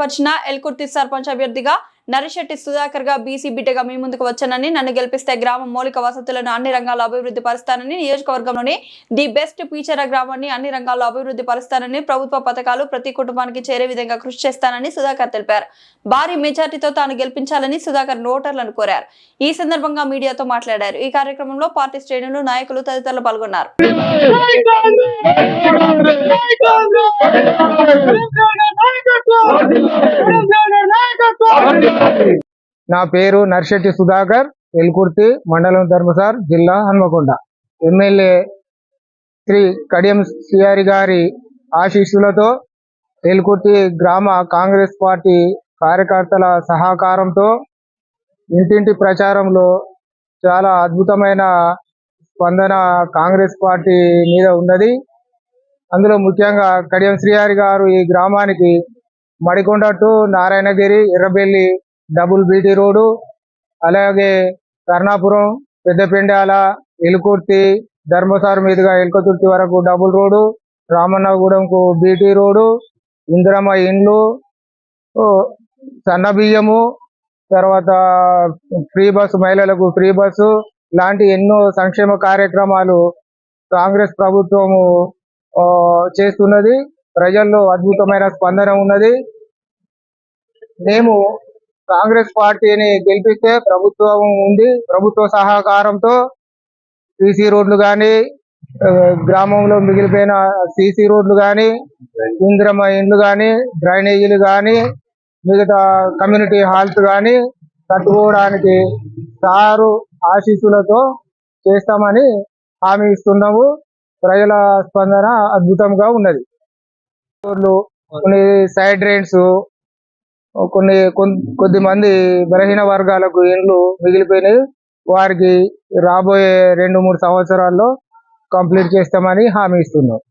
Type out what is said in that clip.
బలపరిచిన ఎల్కుర్తి సర్పంచ్ అభ్యర్థిగా నరిశెట్టి సుధాకర్ గా బీసీ బిడ్డగా మీ ముందుకు వచ్చానని, నన్ను గెలిపిస్తే గ్రామ మౌలిక వసతులను అన్ని రంగాల్లో అభివృద్ధి పరుస్తానని, నియోజకవర్గంలోని ది బెస్ట్ పీచర గ్రామాన్ని అన్ని రంగాల్లో అభివృద్ధి పరుస్తానని, ప్రభుత్వ పథకాలు ప్రతి కుటుంబానికి చేరే విధంగా కృషి చేస్తానని సుధాకర్ తెలిపారు. భారీ మెజార్టీతో తాను గెలిపించాలని సుధాకర్ ఓటర్లను కోరారు. ఈ సందర్భంగా మీడియాతో మాట్లాడారు. ఈ కార్యక్రమంలో పార్టీ శ్రేణులు, నాయకులు తదితరులు పాల్గొన్నారు. నా పేరు నరిశెట్టి సుధాకర్, ఎల్కుర్తి మండలం, ధర్మసార్ జిల్లా, హన్మకొండ. ఎమ్మెల్యే శ్రీ కడియం శ్రీహరి గారి ఆశీస్సులతో ఎల్కుర్తి గ్రామ కాంగ్రెస్ పార్టీ కార్యకర్తల సహకారంతో ఇంటింటి ప్రచారంలో చాలా అద్భుతమైన స్పందన కాంగ్రెస్ పార్టీ మీద ఉన్నది. అందులో ముఖ్యంగా కడియం శ్రీహరి గారు ఈ గ్రామానికి Madikonda to Narayanagiri, Errabelli double BT road, అలాగే కర్ణాపురం, పెద్దపెండాల, ఎలుకుర్తి, ధర్మసార్ మీదుగా ఎల్కతుర్తి వరకు డబుల్ రోడ్డు, రామన్నగూడెంకు బీటీ రోడ్డు, ఇందిరమ్మ ఇండ్లు, సన్న బియ్యము, తర్వాత ఫ్రీ బస్సు, మహిళలకు ఫ్రీ బస్సు లాంటి ఎన్నో సంక్షేమ కార్యక్రమాలు కాంగ్రెస్ ప్రభుత్వము చేస్తున్నది. ప్రజల్లో అద్భుతమైన స్పందన ఉన్నది. మేము కాంగ్రెస్ పార్టీని గెలిపిస్తే ప్రభుత్వం ఉంది, ప్రభుత్వ సహకారంతో సీసీ రోడ్లు కానీ, గ్రామంలో మిగిలిపోయిన సీసీ రోడ్లు కానీ, ఇందిరమ్మ ఇండ్లు కానీ, డ్రైనేజీలు కానీ, మిగతా కమ్యూనిటీ హాల్స్ కానీ కట్టుకోవడానికి సారు ఆశీస్సులతో చేస్తామని హామీ ఇస్తున్నాము. ప్రజల స్పందన అద్భుతంగా ఉన్నది. కొన్ని సైడ్ డ్రైన్స్, కొద్ది మంది బలహీన వర్గాలకు ఇండ్లు మిగిలిపోయినాయి. వారికి రాబోయే 2-3 సంవత్సరాల్లో కంప్లీట్ చేస్తామని హామీ ఇస్తున్నాం.